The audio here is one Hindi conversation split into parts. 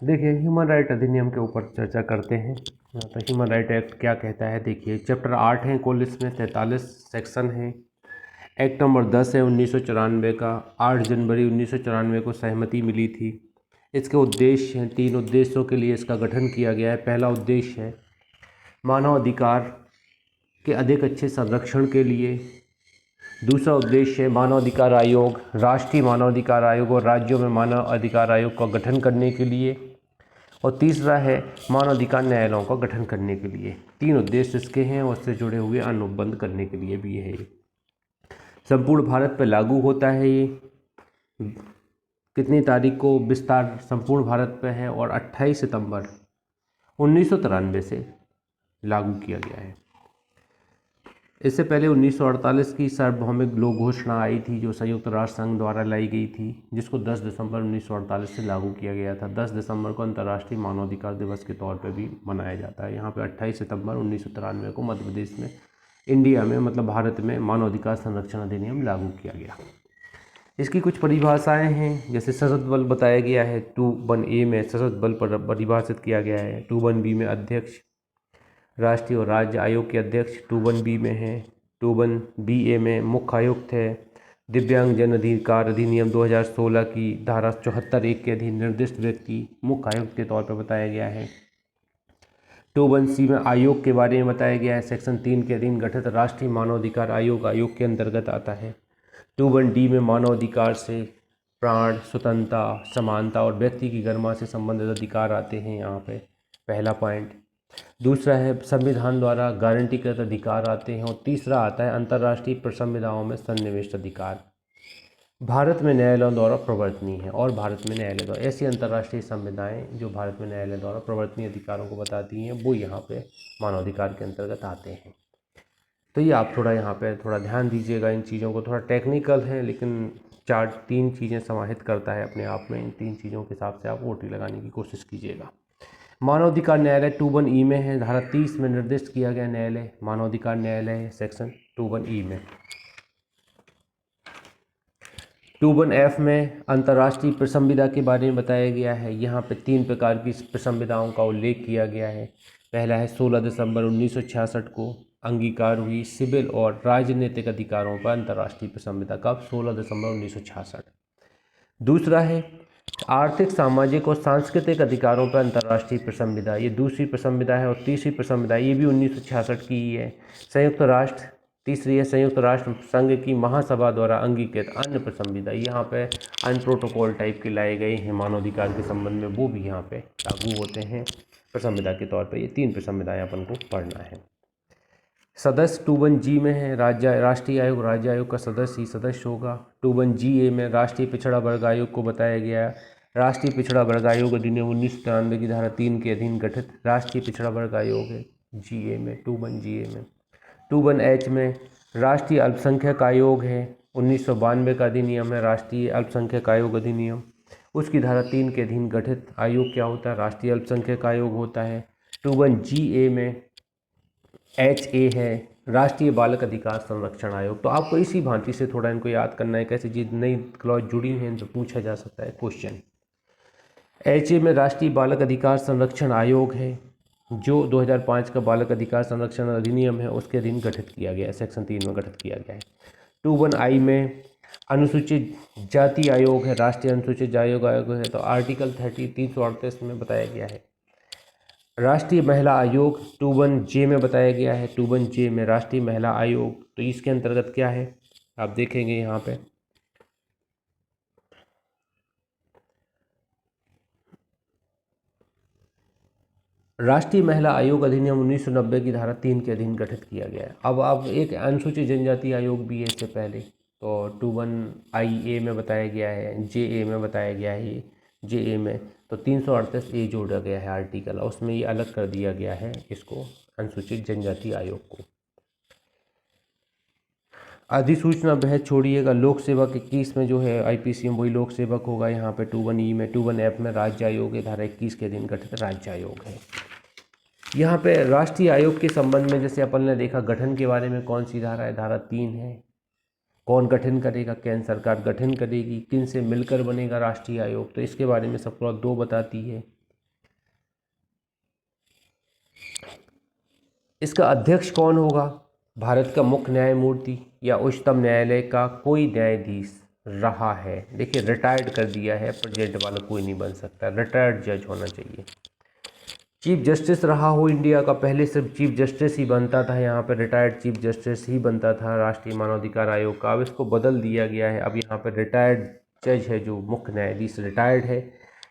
देखिए, ह्यूमन राइट अधिनियम के ऊपर चर्चा करते हैं। तो ह्यूमन राइट एक्ट क्या कहता है, देखिए चैप्टर 8 है कुल, इसमें 43 सेक्शन हैं। एक्ट नंबर 10 है 1994 का, 8 जनवरी 1994 को सहमति मिली थी। इसके उद्देश्य हैं, 3 उद्देश्यों के लिए इसका गठन किया गया है। पहला उद्देश्य है मानव अधिकार के अधिक अच्छे संरक्षण के लिए। दूसरा उद्देश्य है मानव अधिकार आयोग, राष्ट्रीय मानव अधिकार आयोग और राज्यों में मानव अधिकार आयोग का गठन करने के लिए। और तीसरा है मानव अधिकार न्यायालयों का गठन करने के लिए। 3 उद्देश्य इसके हैं और उससे जुड़े हुए अनुबंध करने के लिए भी है। संपूर्ण भारत पर लागू होता है ये। कितनी तारीख को विस्तार संपूर्ण भारत पे है, और 28 सितंबर 1993 से लागू किया गया है। इससे पहले 1948 की सार्वभौमिक लोक घोषणा आई थी, जो संयुक्त राष्ट्र संघ द्वारा लाई गई थी, जिसको 10 दिसंबर 1948 से लागू किया गया था। 10 दिसंबर को अंतर्राष्ट्रीय मानवाधिकार दिवस के तौर पर भी मनाया जाता है। यहाँ पे 28 सितंबर 1993 को मध्य प्रदेश में, इंडिया में, मतलब भारत में मानवाधिकार संरक्षण अधिनियम लागू किया गया। इसकी कुछ परिभाषाएं हैं, जैसे सशस्त्र बल बताया गया है 21A में, सशस्त्र बल पर परिभाषित किया गया है। 21B में अध्यक्ष, राष्ट्रीय और राज्य आयोग के अध्यक्ष 21B में है। 21BA में मुख्य आयुक्त है। दिव्यांग जन अधिकार अधिनियम 2016 की धारा 74(1) के अधीन निर्दिष्ट व्यक्ति मुख्य आयुक्त के तौर पर बताया गया है। 21C में आयोग के बारे में बताया गया है। सेक्शन 3 के अधीन गठित राष्ट्रीय मानवाधिकार आयोग आयोग के अंतर्गत आता है। 21D में मानवाधिकार से प्राण, स्वतंत्रता, समानता और व्यक्ति की गरिमा से संबंधित अधिकार आते हैं यहाँ पे, पहला पॉइंट। दूसरा है संविधान द्वारा गारंटीकृत अधिकार आते हैं। और तीसरा आता है अंतर्राष्ट्रीय संविधाओं में सन्निविष्ट अधिकार, भारत में न्यायालयों द्वारा प्रवर्तनीय है। और भारत में न्यायालय द्वारा ऐसी अंतर्राष्ट्रीय संविधाएं जो भारत में न्यायालय द्वारा प्रवर्तनीय अधिकारों को बताती हैं, वो यहाँ पे मानवाधिकार के अंतर्गत आते हैं। तो ये आप थोड़ा यहाँ पे थोड़ा ध्यान दीजिएगा इन चीज़ों को। थोड़ा टेक्निकल है, लेकिन 3 चीज़ें समाहित करता है अपने आप में। इन 3 चीज़ों के हिसाब से आप ओटी लगाने की कोशिश कीजिएगा। मानवाधिकार न्यायालय 21E में है, धारा 30 में निर्दिष्ट किया गया न्यायालय मानवाधिकार न्यायालय है, सेक्शन 21E में। 21F में अंतर्राष्ट्रीय प्रसंविदा के बारे में बताया गया है। यहाँ पे 3 प्रकार की प्रसंविदाओं का उल्लेख किया गया है। पहला है 16 दिसंबर 1966 को अंगीकार हुई सिविल और राजनीतिक अधिकारों पर अंतर्राष्ट्रीय प्रसंविदा, कब? 16 दिसंबर 1966। दूसरा है आर्थिक, सामाजिक और सांस्कृतिक अधिकारों पर अंतर्राष्ट्रीय प्रसंविदा, ये दूसरी प्रसंविदा है। और तीसरी प्रसंविदा ये भी 1966 की ही है। संयुक्त राष्ट्र, तीसरी है संयुक्त राष्ट्र संघ की महासभा द्वारा अंगीकृत अन्य प्रसंविदा। यहाँ पे अन्य प्रोटोकॉल टाइप के लाए गए हैं मानवाधिकार के संबंध में, वो भी यहाँ पे लागू होते हैं प्रसंविदा के तौर पर। ये 3 प्रसंविदाएं अपन को पढ़ना है। सदस्य 21G में है, राष्ट्रीय आयोग, राज्य आयोग का सदस्य ही सदस्य होगा। 21GA में राष्ट्रीय पिछड़ा वर्ग आयोग को बताया गया है। राष्ट्रीय पिछड़ा वर्ग आयोग अधिनियम 1993 की धारा 3 के अधीन गठित राष्ट्रीय पिछड़ा वर्ग आयोग है GA में, 21GA में। 21H में राष्ट्रीय अल्पसंख्यक आयोग है, 1992 का अधिनियम है राष्ट्रीय अल्पसंख्यक आयोग अधिनियम। उसकी धारा 3 के अधीन गठित आयोग क्या होता है? राष्ट्रीय अल्पसंख्यक आयोग होता है। 21GA में HA है राष्ट्रीय बालक अधिकार संरक्षण आयोग। तो आपको इसी भांति से थोड़ा इनको याद करना है, कैसे चीज नई क्लॉज जुड़ी हैं तो पूछा जा सकता है क्वेश्चन। HA में राष्ट्रीय बालक अधिकार संरक्षण आयोग है, जो 2005 का बालक अधिकार संरक्षण अधिनियम है उसके अधीन गठित किया गया है, सेक्शन 3 में गठित किया गया है। 21I में अनुसूचित जाति आयोग है, राष्ट्रीय अनुसूचित आयोग है। तो आर्टिकल 338 में बताया गया है। राष्ट्रीय महिला आयोग 21J में बताया गया है। 21J में राष्ट्रीय महिला आयोग, तो इसके अंतर्गत क्या है आप देखेंगे यहाँ पे, राष्ट्रीय महिला आयोग अधिनियम 1990 की धारा 3 के अधीन गठित किया गया है। अब एक अनुसूचित जनजाति आयोग भी है इससे पहले, तो 21IA में बताया गया है, JA में बताया गया है। JA में तो 338A जोड़ा गया है आर्टिकल, और उसमें ये अलग कर दिया गया है इसको, अनुसूचित जनजाति आयोग को। अधिसूचना बहस छोड़िएगा, लोक सेवक 21 में जो है IPC में वही लोक सेवक होगा। यहाँ पे 21E में 21F में राज्य आयोग है, धारा 21 के अधीन गठित राज्य आयोग है। यहाँ पे राष्ट्रीय आयोग के संबंध में जैसे अपन ने देखा गठन के बारे में, कौन सी धारा है? धारा 3 है। कौन गठन करेगा? केंद्र सरकार गठन करेगी। किन से मिलकर बनेगा राष्ट्रीय आयोग? तो इसके बारे में सब 2 बताती है। इसका अध्यक्ष कौन होगा? भारत का मुख्य न्यायमूर्ति या उच्चतम न्यायालय का कोई न्यायाधीश रहा है। देखिए रिटायर्ड कर दिया है, प्रेजेंट वाला कोई नहीं बन सकता, रिटायर्ड जज होना चाहिए। चीफ जस्टिस रहा हो इंडिया का, पहले सिर्फ चीफ जस्टिस ही बनता था, यहाँ पर रिटायर्ड चीफ जस्टिस ही बनता था राष्ट्रीय मानवाधिकार आयोग का। अब इसको बदल दिया गया है, अब यहाँ पर रिटायर्ड जज है, जो मुख्य न्यायाधीश रिटायर्ड है,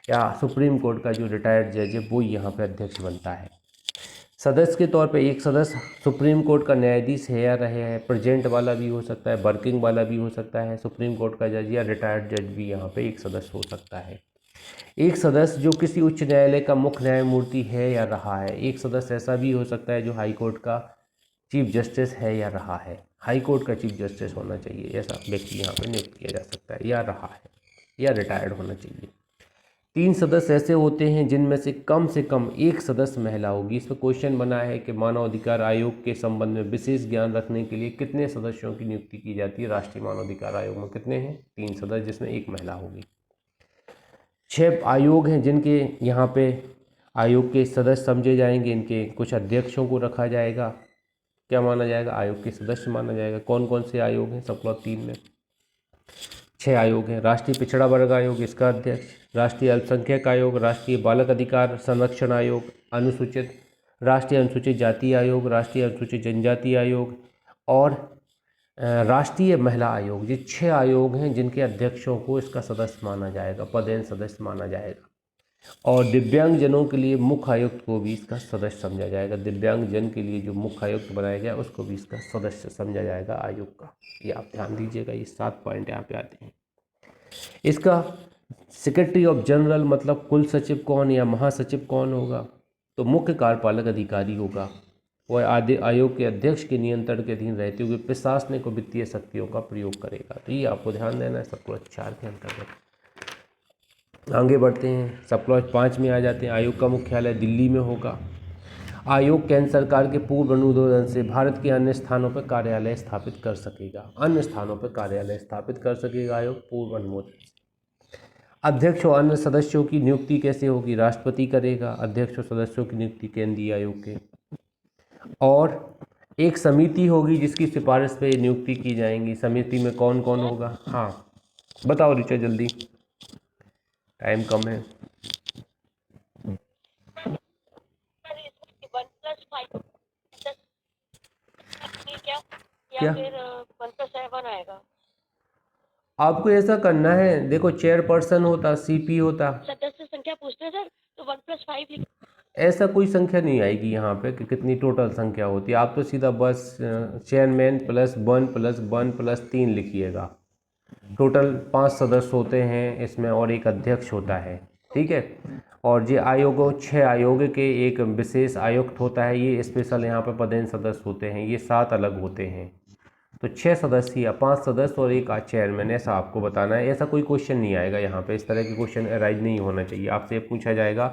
या सुप्रीम कोर्ट का जो रिटायर्ड जज है वो यहाँ पर अध्यक्ष बनता है। सदस्य के तौर पे एक सदस्य सुप्रीम कोर्ट का न्यायाधीश है या रहे हैं, प्रेजेंट वाला भी हो सकता है, वर्किंग वाला भी हो सकता है, सुप्रीम कोर्ट का जज या रिटायर्ड जज भी यहाँ पे एक सदस्य हो सकता है। एक सदस्य जो किसी उच्च न्यायालय का मुख्य न्यायमूर्ति है या रहा है। एक सदस्य ऐसा भी हो सकता है जो हाई कोर्ट का चीफ जस्टिस है या रहा है। हाई कोर्ट का चीफ जस्टिस होना चाहिए, ऐसा व्यक्ति यहाँ पर नियुक्त किया जा सकता है, या रहा है, या रिटायर्ड होना चाहिए। 3 सदस्य ऐसे होते हैं जिनमें से कम एक सदस्य महिला होगी। इस पर क्वेश्चन बना है कि मानव अधिकार आयोग के संबंध में विशेष ज्ञान रखने के लिए कितने सदस्यों की नियुक्ति की जाती है। राष्ट्रीय मानव अधिकार आयोग में कितने हैं? 3 सदस्य, जिसमें एक महिला होगी। 6 आयोग हैं जिनके यहाँ पे आयोग के सदस्य समझे जाएंगे। इनके कुछ अध्यक्षों को रखा जाएगा, क्या माना जाएगा? आयोग के सदस्य माना जाएगा। कौन कौन से आयोग हैं? सब क्लॉज 3 में 6 आयोग हैं। राष्ट्रीय पिछड़ा वर्ग आयोग, इसका अध्यक्ष, राष्ट्रीय अल्पसंख्यक आयोग, राष्ट्रीय बालक अधिकार संरक्षण आयोग, राष्ट्रीय अनुसूचित जाति आयोग, राष्ट्रीय अनुसूचित जनजाति आयोग और राष्ट्रीय महिला आयोग। ये 6 आयोग हैं जिनके अध्यक्षों को इसका सदस्य माना जाएगा, पदेन सदस्य माना जाएगा। और दिव्यांग जनों के लिए मुख्य आयुक्त को भी इसका सदस्य समझा जाएगा। दिव्यांग जन के लिए जो मुख्य आयुक्त बनाया गया उसको भी इसका सदस्य समझा जाएगा आयोग का। ये आप ध्यान दीजिएगा, ये 7 पॉइंट यहाँ पे आते हैं। इसका सेक्रेटरी ऑफ जनरल मतलब कुल सचिव कौन या महासचिव कौन होगा? तो मुख्य कार्यपालक अधिकारी होगा। वह आयोग के अध्यक्ष के नियंत्रण के अधीन रहते हुए प्रशासनिक और वित्तीय शक्तियों का प्रयोग करेगा। तो ये आपको ध्यान देना है सब क्लॉज 4 के अंतर्गत। आगे बढ़ते हैं, सब क्लॉज 5 में आ जाते हैं। आयोग का मुख्यालय दिल्ली में होगा। आयोग केंद्र सरकार के पूर्व अनुमोदन से भारत के अन्य स्थानों पर कार्यालय स्थापित कर सकेगा। अन्य स्थानों पर कार्यालय स्थापित कर सकेगा आयोग पूर्व अनुमोदन से। अध्यक्ष और अन्य सदस्यों की नियुक्ति कैसे होगी? राष्ट्रपति करेगा। अध्यक्ष और सदस्यों की नियुक्ति केंद्रीय आयोग के। और एक समिति होगी जिसकी सिफारिश पे नियुक्ति की जाएंगी। समिति में कौन कौन होगा? हाँ बताओ ऋचा जल्दी, टाइम कम है। क्या फिर 1+7 आएगा? आपको ऐसा करना है, देखो चेयरपर्सन होता, सीपी होता, सदस्य संख्या पूछते हैं सर, तो 1+5 ऐसा कोई संख्या नहीं आएगी यहाँ पे कि कितनी टोटल संख्या होती है। आप तो सीधा बस चेयरमैन +1+1+3 लिखिएगा। टोटल 5 सदस्य होते हैं इसमें और एक अध्यक्ष होता है, ठीक है। और ये आयोग 6 आयोग के एक विशेष आयुक्त होता है, ये स्पेशल यहाँ पे पदेन सदस्य होते हैं, ये 7 अलग होते हैं। तो 6 सदस्य या 5 सदस्य और एक चेयरमैन, ऐसा आपको बताना है। ऐसा कोई क्वेश्चन नहीं आएगा यहाँ पे, इस तरह के क्वेश्चन अराइज नहीं होना चाहिए। आपसे पूछा जाएगा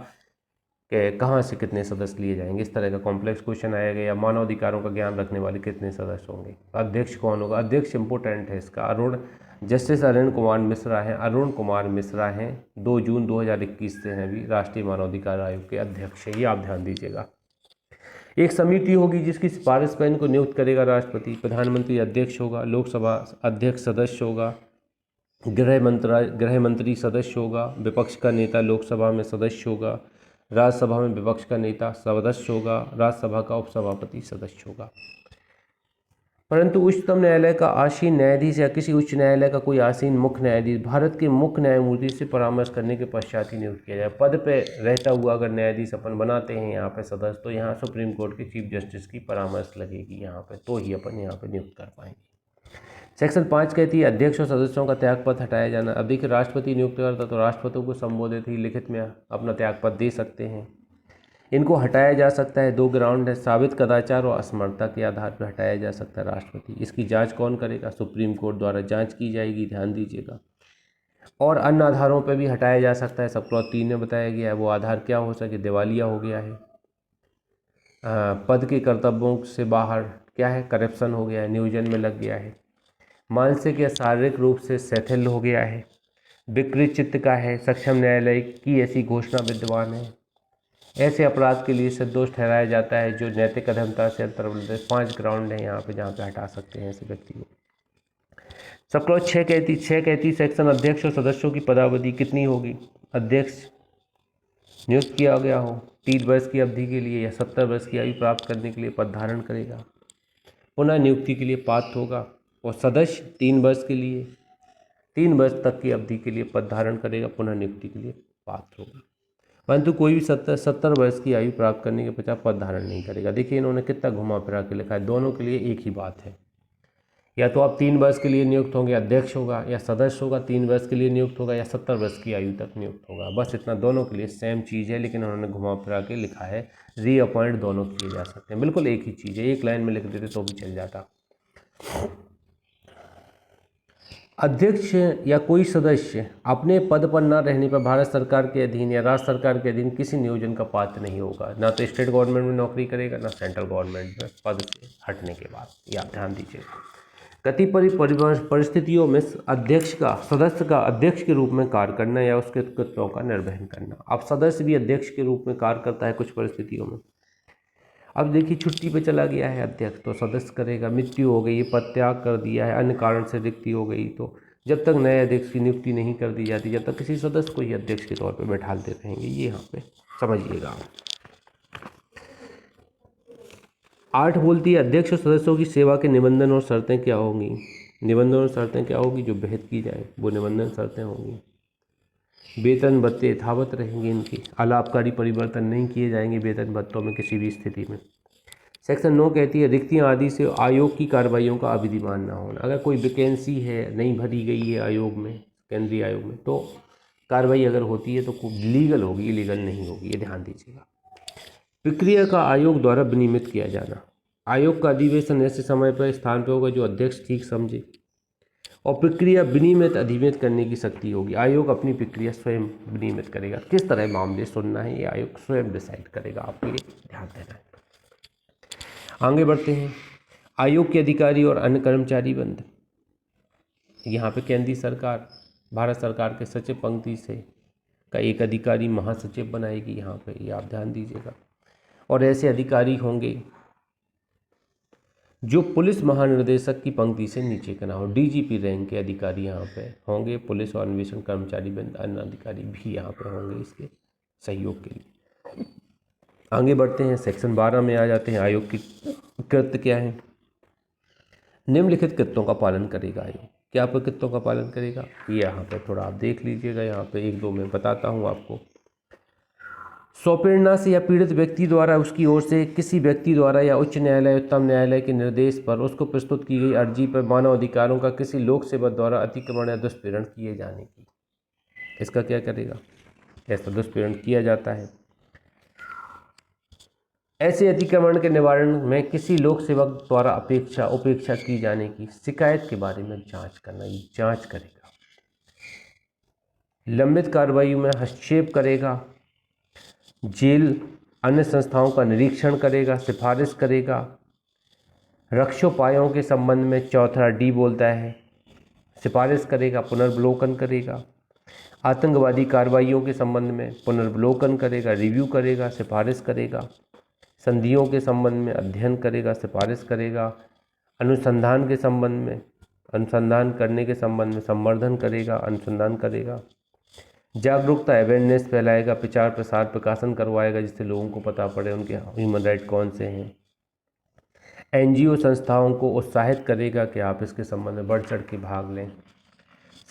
कि कहाँ से कितने सदस्य लिए जाएंगे, इस तरह का कॉम्प्लेक्स क्वेश्चन आएगा, या मानव अधिकारों का ज्ञान रखने वाले कितने सदस्य होंगे। अध्यक्ष कौन होगा? अध्यक्ष इंपोर्टेंट है इसका। जस्टिस अरुण कुमार मिश्रा हैं। अरुण कुमार मिश्रा हैं, 2 जून 2021 से हैं अभी राष्ट्रीय मानवाधिकार आयोग के अध्यक्ष हैं, ये आप ध्यान दीजिएगा। एक समिति होगी जिसकी सिफारिश पर इनको नियुक्त करेगा राष्ट्रपति। प्रधानमंत्री अध्यक्ष होगा, लोकसभा अध्यक्ष सदस्य होगा, गृह मंत्री सदस्य होगा, विपक्ष का नेता लोकसभा में सदस्य होगा, राज्यसभा में विपक्ष का नेता सदस्य होगा, राज्यसभा का उपसभापति सदस्य होगा। परंतु उच्चतम न्यायालय का आसीन न्यायाधीश या किसी उच्च न्यायालय का कोई आसीन मुख्य न्यायाधीश भारत के मुख्य न्यायमूर्ति से परामर्श करने के पश्चात ही नियुक्त किया जाए। पद पे रहता हुआ अगर न्यायाधीश अपन बनाते हैं यहाँ पे सदस्य, तो यहाँ सुप्रीम कोर्ट के चीफ जस्टिस की परामर्श लगेगी यहाँ पे, तो ही अपन यहाँ पे नियुक्त कर पाएंगे। सेक्शन 5 कहती है अध्यक्ष और सदस्यों का त्यागपत्र हटाया जाना। अब देखिए राष्ट्रपति नियुक्त करता तो राष्ट्रपति को संबोधित ही लिखित में अपना त्यागपत्र दे सकते हैं। इनको हटाया जा सकता है, 2 ग्राउंड है, साबित कदाचार और असमर्थता के आधार पर हटाया जा सकता है राष्ट्रपति। इसकी जांच कौन करेगा? सुप्रीम कोर्ट द्वारा जांच की जाएगी, ध्यान दीजिएगा। और अन्य आधारों पर भी हटाया जा सकता है, सब क्लॉज 3 में बताया गया है। वो आधार क्या हो सके? दिवालिया हो गया है, पद के कर्तव्यों से बाहर क्या है? करप्शन हो गया है, नियोजन में लग गया है, मानसिक या शारीरिक रूप से शिथिल हो गया है, विकृत चित्त का है, सक्षम न्यायालय की ऐसी घोषणा विद्यमान है, ऐसे अपराध के लिए निर्दोष ठहराया जाता है जो नैतिक अधमता से अंतर्गत 5 ग्राउंड है यहाँ पे जहाँ पे हटा सकते हैं ऐसे व्यक्ति को। सब क्लॉज 6 कहती सेक्शन अध्यक्ष और सदस्यों की पदावधि कितनी होगी। अध्यक्ष नियुक्त किया गया हो 3 वर्ष की अवधि के लिए या 70 वर्ष की आयु प्राप्त करने के लिए पद धारण करेगा, पुनः नियुक्ति के लिए पात्र होगा, और सदस्य 3 वर्ष के लिए 3 वर्ष तक की अवधि के लिए पद धारण करेगा, पुनः नियुक्ति के लिए पात्र होगा। परंतु कोई भी 70 वर्ष की आयु प्राप्त करने के पश्चात पद धारण नहीं करेगा। देखिए इन्होंने कितना घुमा फिरा के लिखा है, दोनों के लिए एक ही बात है। या तो आप 3 वर्ष के लिए नियुक्त होंगे, अध्यक्ष होगा, या सदस्य होगा 3 वर्ष के लिए नियुक्त होगा, या 70 वर्ष की आयु तक नियुक्त होगा। बस इतना, दोनों के लिए सेम चीज़ है, लेकिन उन्होंने घुमा फिरा के लिखा है रीअपॉइंट दोनों किए जा सकते हैं। बिल्कुल एक ही चीज़ है, एक लाइन में लिख देते तो भी चल जाता। अध्यक्ष या कोई सदस्य अपने पद पर न रहने पर भारत सरकार के अधीन या राज्य सरकार के अधीन किसी नियोजन का पात्र नहीं होगा। ना तो स्टेट गवर्नमेंट में नौकरी करेगा, ना सेंट्रल गवर्नमेंट में पद से हटने के बाद। ये आप ध्यान दीजिए। कतिपय परिस्थितियों में अध्यक्ष का सदस्य का अध्यक्ष के रूप में कार्य करना या उसके कर्तव्यों का निर्वहन करना। अब सदस्य भी अध्यक्ष के रूप में कार्य करता है कुछ परिस्थितियों में। अब देखिए छुट्टी पे चला गया है अध्यक्ष तो सदस्य करेगा, मृत्यु हो गई, पद त्याग कर दिया है, अन्य कारण से रिक्ति हो गई, तो जब तक नए अध्यक्ष की नियुक्ति नहीं कर दी जाती जब तक किसी सदस्य को ही अध्यक्ष के तौर पर बैठाते रहेंगे। ये यहाँ पे समझिएगा। 8 बोलती है अध्यक्ष और सदस्यों की सेवा के निबंधन और शर्तें क्या होंगी। निबंधन और शर्तें क्या होगी, जो बेहद की जाए वो निबंधन शर्तें होंगी। वेतन भत्ते यथावत रहेंगे, इनकी अलाभकारी परिवर्तन नहीं किए जाएंगे वेतन भत्तों में किसी भी स्थिति में। सेक्शन 9 कहती है रिक्तियां आदि से आयोग की कार्रवाइयों का अविधिमान न होना। अगर कोई वैकेंसी है नहीं भरी गई है आयोग में, केंद्रीय आयोग में, तो कार्रवाई अगर होती है तो लीगल होगी, इलीगल नहीं होगी, ये ध्यान दीजिएगा। प्रक्रिया का आयोग द्वारा विनियमित किया जाना। आयोग का अधिवेशन ऐसे समय पर स्थान पर होगा जो अध्यक्ष ठीक समझे, और प्रक्रिया विनियमित अधिनियमित करने की शक्ति होगी। आयोग अपनी प्रक्रिया स्वयं विनियमित करेगा, किस तरह मामले सुनना है ये आयोग स्वयं डिसाइड करेगा, आपको ये ध्यान देना है। आगे बढ़ते हैं। आयोग के अधिकारी और अन्य कर्मचारी बंद। यहाँ पे केंद्रीय सरकार भारत सरकार के सचिव पंक्ति से का एक अधिकारी महासचिव बनाएगी, यहाँ पे ये आप ध्यान दीजिएगा। और ऐसे अधिकारी होंगे जो पुलिस महानिदेशक की पंक्ति से नीचे का ना हो। डीजीपी रैंक के अधिकारी यहाँ पे होंगे। पुलिस और अन्वेषण कर्मचारी अन्य अधिकारी भी यहाँ पे होंगे इसके सहयोग के लिए। आगे बढ़ते हैं, सेक्शन 12 में आ जाते हैं। आयोग की कृत्य क्या है। निम्नलिखित कृत्यों का पालन करेगा आयोग। क्या कृत्यों का पालन करेगा, ये यहाँ पे थोड़ा आप देख लीजिएगा। यहाँ पे 1-2 में बताता हूँ आपको। स्वप्रेरणा से या पीड़ित व्यक्ति द्वारा उसकी ओर से किसी व्यक्ति द्वारा या उच्च न्यायालय उत्तम न्यायालय के निर्देश पर उसको प्रस्तुत की गई अर्जी पर मानव अधिकारों का किसी लोक सेवक द्वारा अतिक्रमण या दुष्पीड़न किए जाने की, इसका क्या करेगा। ऐसा दुष्पीड़न किया जाता है। ऐसे अतिक्रमण के निवारण में किसी लोक सेवक द्वारा उपेक्षा की जाने की शिकायत के बारे में जांच करना, ये जांच करेगा। लंबित कार्रवाई में हस्तक्षेप करेगा। जेल अन्य संस्थाओं का निरीक्षण करेगा, सिफारिश करेगा। रक्षोपायों के संबंध में 4 डी बोलता है, सिफारिश करेगा, पुनर्वलोकन करेगा। आतंकवादी कार्रवाइयों के संबंध में पुनर्वलोकन करेगा, रिव्यू करेगा, सिफारिश करेगा। संधियों के संबंध में अध्ययन करेगा, सिफारिश करेगा। अनुसंधान के संबंध में, अनुसंधान करने के संबंध में संवर्धन करेगा, अनुसंधान करेगा। जागरूकता अवेयरनेस फैलाएगा, प्रचार प्रसार प्रकाशन करवाएगा जिससे लोगों को पता पड़े उनके ह्यूमन राइट कौन से हैं। एनजीओ संस्थाओं को उत्साहित करेगा कि आप इसके संबंध में बढ़ चढ़ के भाग लें।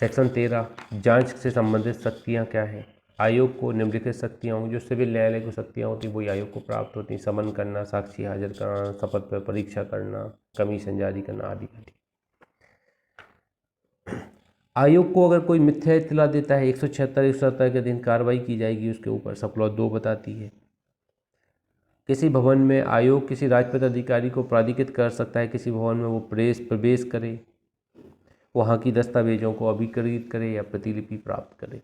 सेक्शन 13 जांच से संबंधित शक्तियां क्या हैं। आयोग को निम्नलिखित शक्तियां होंगी। जो सिविल न्यायालय को शक्तियां होती वही आयोग को प्राप्त होती। समन करना, साक्षी हाजिर कराना, शपथ पर परीक्षा करना, कमीशन जारी करना आदि आदि। आयोग को अगर कोई मिथ्या इत्तला देता है 176-177 के दिन कार्रवाई की जाएगी उसके ऊपर। सब क्लॉज 2 बताती है। किसी भवन में आयोग किसी राजपद अधिकारी को प्राधिकृत कर सकता है किसी भवन में वो प्रवेश करे, वहाँ की दस्तावेजों को अभिकृत करे या प्रतिलिपि प्राप्त करे।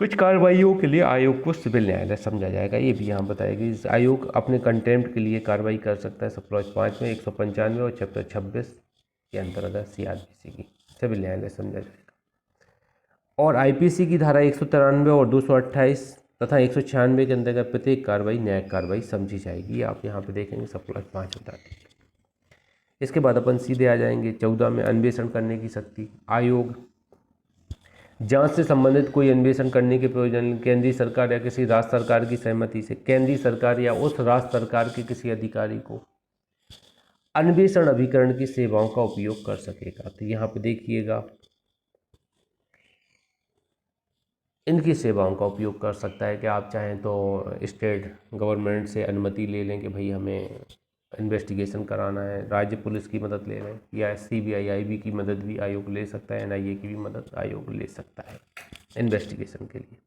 कुछ कार्रवाइयों के लिए आयोग को सिविल न्यायालय समझा जाएगा, ये भी यहाँ बताएगी। आयोग अपने कंटेम्प्ट के लिए कार्रवाई कर सकता है। सब क्लॉज 5 में 195 और चैप्टर 26 के अंतर्गत CRPC की सिविल न्यायालय समझा जाएगा। और IPC की धारा 193 और 228 तथा 196 के अंतर्गत प्रत्येक कार्रवाई न्यायिक कार्रवाई समझी जाएगी। आप यहाँ पे देखेंगे सब क्लॉज 5 होता है। इसके बाद अपन सीधे आ जाएंगे 14 में अन्वेषण करने की शक्ति। आयोग जांच से संबंधित कोई अन्वेषण करने के प्रयोजन केंद्रीय सरकार या किसी राज्य सरकार की सहमति से केंद्रीय सरकार या उस राज्य सरकार के किसी अधिकारी को अन्वेषण अभिकरण की सेवाओं का उपयोग कर सकेगा। तो यहाँ पे देखिएगा इनकी सेवाओं का उपयोग कर सकता है कि आप चाहें तो स्टेट गवर्नमेंट से अनुमति ले लें कि भाई हमें इन्वेस्टिगेशन कराना है, राज्य पुलिस की मदद ले लें, या CBI IB की मदद भी आयोग ले सकता है, NIA की भी मदद आयोग ले सकता है इन्वेस्टिगेशन के लिए।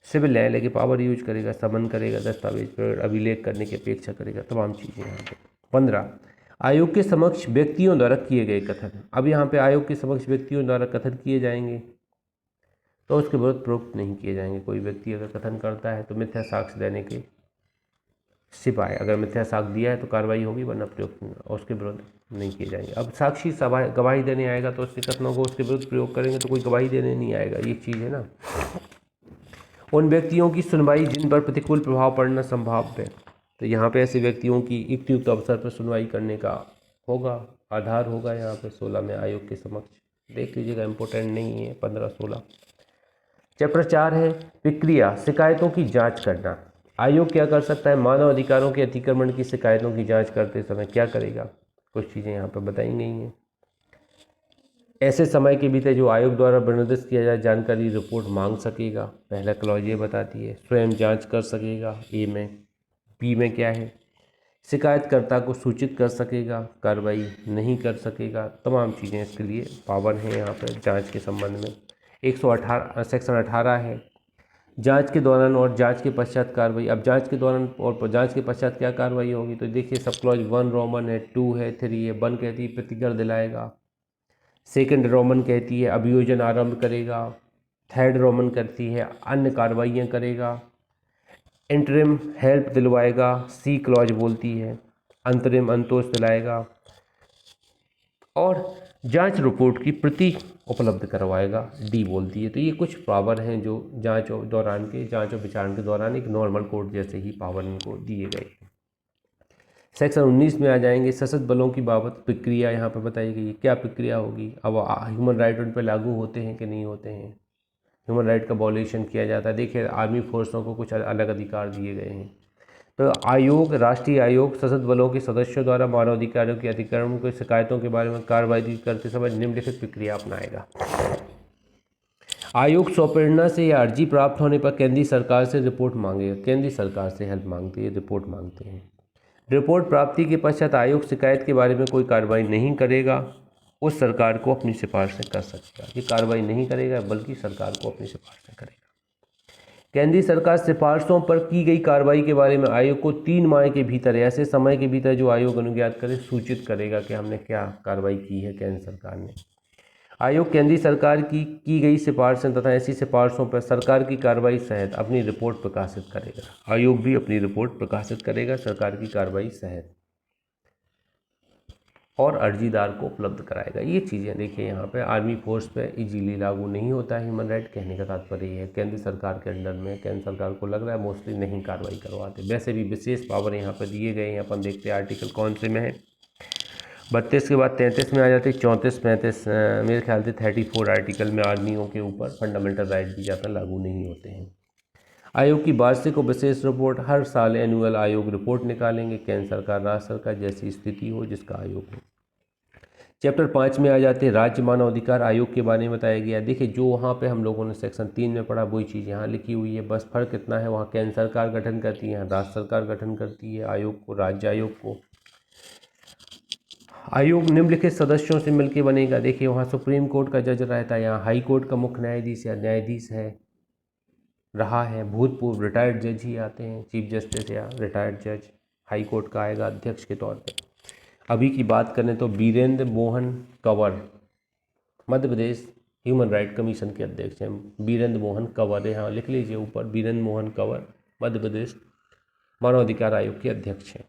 सिविल न्यायालय की पावर यूज करेगा, समन करेगा, दस्तावेज पर अभिलेख करने की अपेक्षा करेगा, तमाम चीज़ें यहाँ पे। 15 आयोग के समक्ष व्यक्तियों द्वारा किए गए कथन। अब यहाँ पे आयोग के समक्ष व्यक्तियों द्वारा कथन किए जाएंगे तो उसके विरुद्ध प्रयुक्त नहीं किए जाएंगे। कोई व्यक्ति अगर कथन करता है तो मिथ्या साक्ष्य देने के सिवाय, अगर मिथ्या साक्ष्य दिया है तो कार्रवाई होगी, वरना प्रयुक्त उसके विरुद्ध नहीं किए जाएंगे। अब साक्षी सभा गवाही देने आएगा तो उसके कथनों को उसके विरुद्ध प्रयोग करेंगे तो कोई गवाही देने नहीं आएगा, ये चीज़ है ना। उन व्यक्तियों की सुनवाई जिन पर प्रतिकूल प्रभाव पड़ना संभाव्य है, तो यहाँ पे ऐसे व्यक्तियों की युक्त अवसर पर सुनवाई करने का होगा, आधार होगा। यहाँ पे 16 में आयोग के समक्ष देख लीजिएगा, इम्पोर्टेंट नहीं है 15-16। चैप्टर 4 है प्रक्रिया, शिकायतों की जांच करना। आयोग क्या कर सकता है, मानव अधिकारों के अतिक्रमण की शिकायतों की जांच करते समय क्या करेगा, कुछ चीज़ें यहाँ पर बताई गई हैं। ऐसे समय के भीतर जो आयोग द्वारा विनिर्दिष्ट किया जाए जानकारी रिपोर्ट मांग सकेगा, पहला क्लॉज ये बताती है। स्वयं जांच कर सकेगा, ए में। बी में क्या है, शिकायतकर्ता को सूचित कर सकेगा, कार्रवाई नहीं कर सकेगा। तमाम चीज़ें इसके लिए पावर हैं यहाँ पर जांच के संबंध में। 118 सेक्शन 18 है जांच के दौरान और जांच के पश्चात कार्रवाई। अब जांच के दौरान और जांच के पश्चात क्या कार्रवाई होगी, तो देखिए सब क्लॉज 1 रोमन है, 2 है, 3 है। 1 कहती है प्रतिकर दिलाएगा, 2 रोमन कहती है अभियोजन आरंभ करेगा, 3 रोमन करती है अन्य कार्रवाइयाँ करेगा, इंटरिम हेल्प दिलवाएगा, सी क्लॉज बोलती है अंतरिम अंतोष दिलाएगा, और जांच रिपोर्ट की प्रति उपलब्ध करवाएगा, डी बोलती है। तो ये कुछ पावर हैं जो जांच और विचारण के दौरान एक नॉर्मल कोर्ट जैसे ही पावर इनको दिए गए। सेक्शन 19 में आ जाएंगे, सशस्त्र बलों की बाबत प्रक्रिया यहाँ पर बताई गई है। क्या प्रक्रिया होगी, अब ह्यूमन राइट उन पर लागू होते हैं कि नहीं होते हैं, ह्यूमन राइट का वॉल्यूशन किया जाता है। देखिए आर्मी फोर्सों को कुछ अलग अधिकार दिए गए हैं। तो आयोग, राष्ट्रीय आयोग सशस्त्र बलों के सदस्यों द्वारा मानवाधिकारों के अतिक्रमण की शिकायतों के बारे में कार्रवाई करते समय निम्नलिखित प्रक्रिया अपनाएगा। आयोग स्वप्रेरणा से या अर्जी प्राप्त होने पर केंद्रीय सरकार से रिपोर्ट मांगेगा, केंद्रीय सरकार से हेल्प मांगती है, रिपोर्ट मांगते हैं। रिपोर्ट प्राप्ति के पश्चात आयोग शिकायत के बारे में कोई कार्रवाई नहीं करेगा, उस सरकार को अपनी सिफारिशें कर सकेगा। ये कार्रवाई नहीं करेगा बल्कि सरकार को अपनी सिफारिशें करेगा। केंद्रीय सरकार सिफारिशों पर की गई कार्रवाई के बारे में आयोग को 3 माह के भीतर, ऐसे समय के भीतर जो आयोग अनुज्ञात करे, सूचित करेगा कि हमने क्या कार्रवाई की है केंद्र सरकार ने। आयोग केंद्रीय सरकार की गई सिफारिशें तथा ऐसी सिफारिशों पर सरकार की कार्रवाई सहित अपनी रिपोर्ट प्रकाशित करेगा। आयोग भी अपनी रिपोर्ट प्रकाशित करेगा सरकार की कार्रवाई सहित, और अर्जीदार को उपलब्ध कराएगा। ये चीज़ें देखिए यहाँ पे आर्मी फोर्स पे इजीली लागू नहीं होता है ह्यूमन राइट। कहने का तात्पर्य ये है केंद्र सरकार के अंडर में, केंद्र सरकार को लग रहा है मोस्टली नहीं कार्रवाई करवाते। वैसे भी विशेष पावर यहाँ पर दिए गए हैं। अपन देखते हैं आर्टिकल कौन से में है। 32 के बाद 33 में आ जाते, 34, 35, मेरे ख्याल से 34 आर्टिकल में आर्मियों के ऊपर फंडामेंटल राइट भी ज़्यादा लागू नहीं होते हैं। आयोग की वार्षिक और विशेष रिपोर्ट, हर साल एनुअल आयोग रिपोर्ट निकालेंगे, केंद्र सरकार राज्य सरकार जैसी स्थिति हो जिसका आयोग हो। चैप्टर 5 में आ जाते हैं राज्य मानव अधिकार आयोग के बारे में बताया गया। देखिए जो वहाँ पे हम लोगों ने सेक्शन 3 में पढ़ा वही चीज़ यहाँ लिखी हुई है, बस फ़र्क इतना है वहाँ केंद्र सरकार गठन करती है, यहाँ राज्य सरकार गठन करती है आयोग को, राज्य आयोग को। आयोग निम्नलिखित सदस्यों से मिलकर बनेगा। देखिए वहाँ सुप्रीम कोर्ट का जज रहता है, यहाँ हाई कोर्ट का मुख्य न्यायाधीश या न्यायाधीश है रहा है, भूतपूर्व रिटायर्ड जज ही आते हैं, चीफ जस्टिस या रिटायर्ड जज। हाई कोर्ट का आएगा अध्यक्ष के तौर पे। अभी की बात करें तो Virendra Mohan Kanwar Madhya Pradesh human right commission के अध्यक्ष हैं। वीरेंद्र मोहन कंवर, यहाँ लिख लीजिए ऊपर, वीरेंद्र मोहन कंवर मध्य प्रदेश मानवाधिकार आयोग के अध्यक्ष हैं।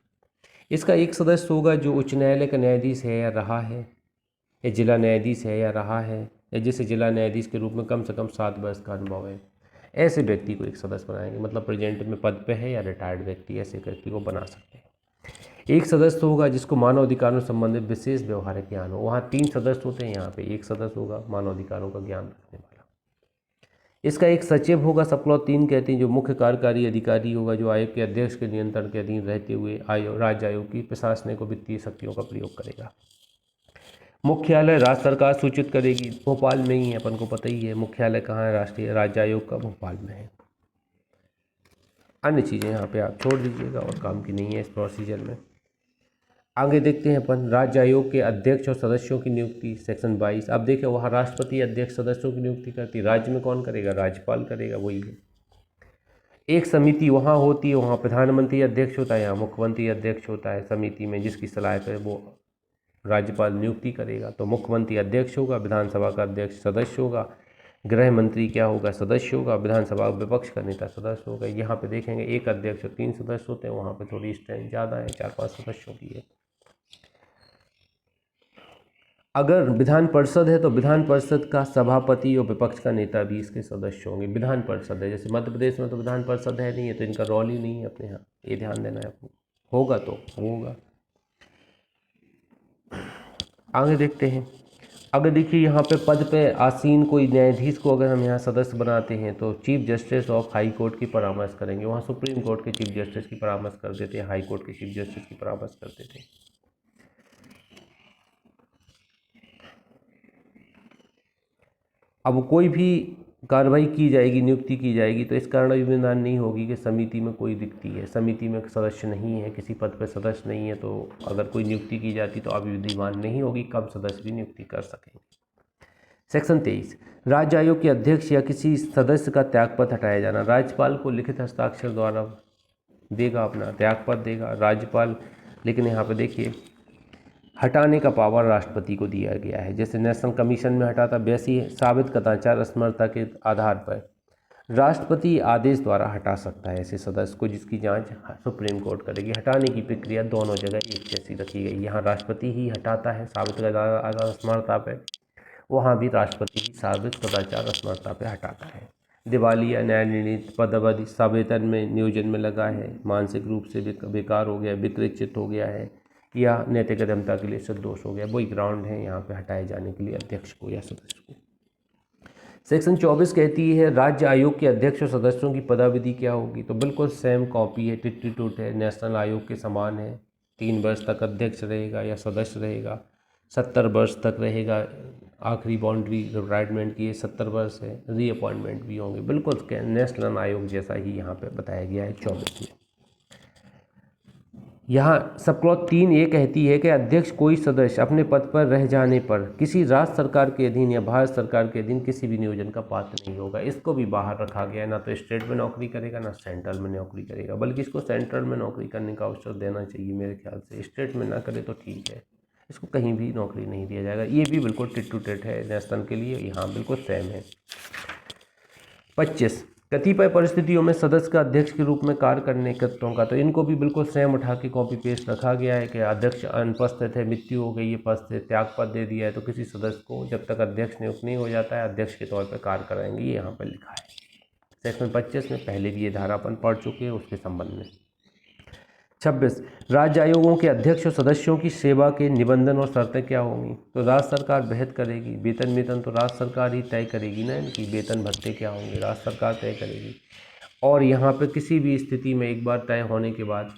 इसका एक सदस्य होगा जो उच्च न्यायालय का न्यायाधीश है या रहा है, या जिला न्यायाधीश है या रहा है, या जिसे जिला न्यायाधीश के रूप में कम से कम 7 वर्ष का अनुभव है, ऐसे व्यक्ति को एक सदस्य बनाएंगे। मतलब प्रेजेंट में पद पे है या रिटायर्ड व्यक्ति, ऐसे व्यक्ति को बना सकते हैं। एक सदस्य होगा जिसको मानव अधिकारों से संबंधित विशेष व्यवहारिक ज्ञान हो। वहाँ 3 सदस्य होते हैं, यहाँ पे एक सदस्य होगा मानव अधिकारों का ज्ञान रखने वाला। इसका एक सचिव होगा, सब क्लॉज 3 कहते हैं, जो मुख्य कार्यकारी अधिकारी होगा, जो आयोग के अध्यक्ष के नियंत्रण के अधीन रहते हुए राज्य आयोग की प्रशासनिक और वित्तीय शक्तियों का प्रयोग करेगा। मुख्यालय राज्य सरकार सूचित करेगी, भोपाल में ही है, अपन को पता ही है मुख्यालय कहाँ है, राष्ट्रीय राज्य आयोग का भोपाल में है। अन्य चीज़ें यहाँ पे आप छोड़ दीजिएगा और काम की नहीं है इस प्रोसीजर में। आगे देखते हैं अपन राज्य आयोग के अध्यक्ष और सदस्यों की नियुक्ति, सेक्शन 22। अब देखिए वहाँ राष्ट्रपति अध्यक्ष सदस्यों की नियुक्ति करती, राज्य में कौन करेगा, राज्यपाल करेगा, वही है। एक समिति वहाँ होती है, वहाँ प्रधानमंत्री अध्यक्ष होता है, यहाँ मुख्यमंत्री अध्यक्ष होता है समिति में, जिसकी सलाह पर वो राज्यपाल नियुक्ति करेगा। तो मुख्यमंत्री अध्यक्ष होगा, विधानसभा का अध्यक्ष सदस्य होगा, गृह मंत्री क्या होगा, सदस्य होगा, विधानसभा विपक्ष का नेता सदस्य होगा। यहाँ पे देखेंगे एक अध्यक्ष और 3 सदस्य होते हैं, वहाँ पे थोड़ी स्ट्रेंथ ज़्यादा है, 4-5 सदस्यों की है। अगर विधान परिषद है तो विधान परिषद का सभापति और विपक्ष का नेता भी इसके सदस्य होंगे। विधान परिषद है, जैसे मध्य प्रदेश में तो विधान परिषद है नहीं है, तो इनका रोल ही नहीं है अपने यहाँ, ये ध्यान देना है आपको। होगा तो होगा। आगे देखते हैं। अगर देखिए यहाँ पे पद पे आसीन कोई न्यायाधीश को अगर हम यहाँ सदस्य बनाते हैं तो chief justice of high court की परामर्श करेंगे। वहाँ सुप्रीम कोर्ट के चीफ जस्टिस की परामर्श कर देते हैं, हाई कोर्ट के चीफ जस्टिस की परामर्श कर देते हैं। अब कोई भी कार्रवाई की जाएगी, नियुक्ति की जाएगी, तो इस कारण अभिविधान नहीं होगी कि समिति में कोई रिक्ति है, समिति में सदस्य नहीं है, किसी पद पर सदस्य नहीं है, तो अगर कोई नियुक्ति की जाती तो अभिविधान नहीं होगी, कम सदस्य भी नियुक्ति कर सकेंगे। सेक्शन 23, राज्य आयोग के अध्यक्ष या किसी सदस्य का त्यागपत्र हटाया जाना। राज्यपाल को लिखित हस्ताक्षर द्वारा देगा, अपना त्यागपत्र देगा राज्यपाल, लेकिन यहाँ पे देखिए हटाने का पावर राष्ट्रपति को दिया गया है। जैसे नेशनल कमीशन में हटाता, वैसे ही साबित कदाचार असमर्थता के आधार पर राष्ट्रपति आदेश द्वारा हटा सकता है ऐसे सदस्य को जिसकी जांच सुप्रीम कोर्ट करेगी। हटाने की प्रक्रिया दोनों जगह एक जैसी रखी गई। यहाँ राष्ट्रपति ही हटाता है साबित कदाचार असमर्थता पर, वहाँ भी राष्ट्रपति ही साबित कदाचार असमर्थता पर हटाता है। दिवालिया, न्याय निर्णीत, पदवधि सवेतन में नियोजन में लगा है, मानसिक रूप से बेकार हो गया, विकृत हो गया है, या नैतिक अधमता के लिए सदोष हो गया, वही ग्राउंड है यहाँ पे हटाए जाने के लिए अध्यक्ष को या सदस्य को। सेक्शन 24 कहती है राज्य आयोग के अध्यक्ष और सदस्यों की पदावधि क्या होगी। तो बिल्कुल सेम कॉपी है, टिट्टी-टूट है, नेशनल आयोग के समान है। 3 वर्ष तक अध्यक्ष रहेगा या सदस्य रहेगा, 70 वर्ष तक रहेगा, आखिरी बाउंड्री रिटायरमेंट की 70 वर्ष है, रीअपॉइंटमेंट भी होंगे। बिल्कुल नेशनल आयोग जैसा ही यहाँ पे बताया गया है 24 में। यहाँ सब क्लॉज 3 ये कहती है कि अध्यक्ष कोई सदस्य अपने पद पर रह जाने पर किसी राज्य सरकार के अधीन या भारत सरकार के अधीन किसी भी नियोजन का पात्र नहीं होगा। इसको भी बाहर रखा गया है, ना तो स्टेट में नौकरी करेगा ना सेंट्रल में नौकरी करेगा, बल्कि इसको सेंट्रल में नौकरी करने का अवसर देना चाहिए मेरे ख्याल से। स्टेट में ना करे तो ठीक है, इसको कहीं भी नौकरी नहीं दिया जाएगा। ये भी बिल्कुल टिट टू टिट है नेशनल के लिए, यहाँ बिल्कुल सेम है। 25, कतिपय परिस्थितियों में सदस्य का अध्यक्ष के रूप में कार्य करने कृत्यों का, तो इनको भी बिल्कुल सेम उठा के कॉपी पेस्ट रखा गया है कि अध्यक्ष अनुपस्थित है, मृत्यु हो गई है, पद से त्यागपत्र दे दिया है, तो किसी सदस्य को जब तक अध्यक्ष नियुक्त नहीं हो जाता है अध्यक्ष के तौर पर कार्य कराएंगे, ये यहाँ पर लिखा है। सेक्शन 25 में पहले भी ये धारा अपन पढ़ चुके हैं उसके संबंध में। 26, राज्य आयोगों के अध्यक्ष और सदस्यों की सेवा के निबंधन और शर्तें क्या होंगी। तो राज्य सरकार बेहद करेगी, वेतन तो राज्य सरकार ही तय करेगी ना, इनकी वेतन भत्ते क्या होंगे राज्य सरकार तय करेगी। और यहाँ पे किसी भी स्थिति में एक बार तय होने के बाद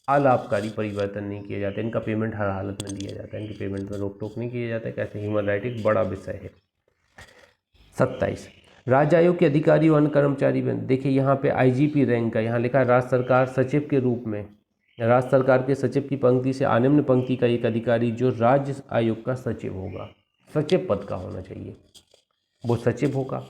अलाभकारी परिवर्तन नहीं किया जाता, इनका पेमेंट हर हालत में दिया जाता है, इनकी पेमेंट में रोक टोक नहीं किया जाता है। कैसे ह्यूमन राइट एक बड़ा विषय है। 27, राज्य आयोग के अधिकारी और अन्य कर्मचारी बन, देखिए यहाँ पे IGP रैंक का यहाँ लिखा है राज्य सरकार सचिव के रूप में, राज्य सरकार के सचिव की पंक्ति से अनिम्न पंक्ति का एक अधिकारी जो राज्य आयोग का सचिव होगा, सचिव पद का होना चाहिए, वो सचिव होगा।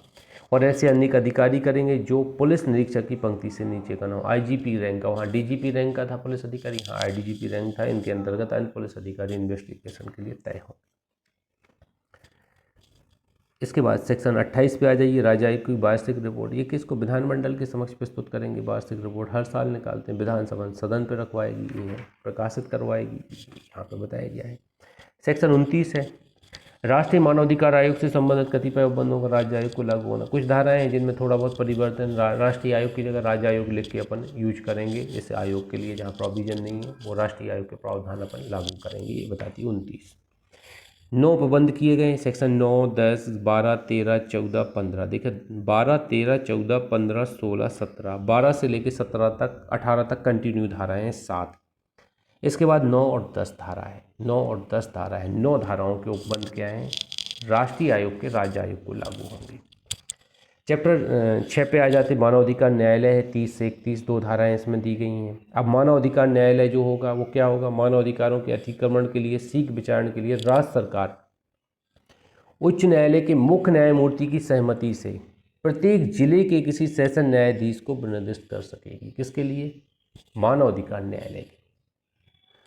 और ऐसे अनेक अधिकारी करेंगे जो पुलिस निरीक्षक की पंक्ति से नीचे का ना हो। IGP रैंक का, वहाँ DGP रैंक का था पुलिस अधिकारी, यहाँ IDGP रैंक था, इनके अंतर्गत अन्य पुलिस अधिकारी इन्वेस्टिगेशन के लिए तय हो। इसके बाद सेक्शन 28 पे आ जाइए, राज्य आयोग की वार्षिक रिपोर्ट। ये किसको विधानमंडल के समक्ष प्रस्तुत करेंगे। वार्षिक रिपोर्ट हर साल निकालते हैं, विधानसभा सदन पर रखवाएगी, ये प्रकाशित करवाएगी, यहाँ पे बताया गया है। सेक्शन 29 है, राष्ट्रीय मानवाधिकार आयोग से संबंधित कतिपय उपबंधों का राज्य आयोग को लागू होना। कुछ धाराएं हैं जिनमें थोड़ा बहुत परिवर्तन, राष्ट्रीय आयोग की जगह राज्य आयोग लिख के अपन यूज करेंगे इस आयोग के लिए, जहां प्रोविजन नहीं है वो राष्ट्रीय आयोग के प्रावधान अपन लागू करेंगे। ये बताती 29 9 उपबंध किए गए सेक्शन 9, 10, 12, 13, 14, 15। देखिए 12, 13, 14, 15, 16, 17, 12 से लेकर 17 तक 18 तक कंटिन्यू धाराएं हैं 7। इसके बाद 9 और 10 धारा है, 9 और 10 धारा है। 9 धाराओं के उपबंध क्या हैं, राष्ट्रीय आयोग के राज्य आयोग को लागू होंगे। चैप्टर 6 पे आ जाते मानवाधिकार न्यायालय है, 30 से 31 2 धाराएं इसमें दी गई हैं। अब मानवाधिकार न्यायालय जो होगा वो क्या होगा, मानवाधिकारों के अतिक्रमण के लिए सीख विचारण के लिए राज्य सरकार उच्च न्यायालय के मुख्य न्यायमूर्ति की सहमति से प्रत्येक जिले के किसी सेशन न्यायाधीश को निर्दिष्ट कर सकेगी। किसके लिए, मानवाधिकार न्यायालय के।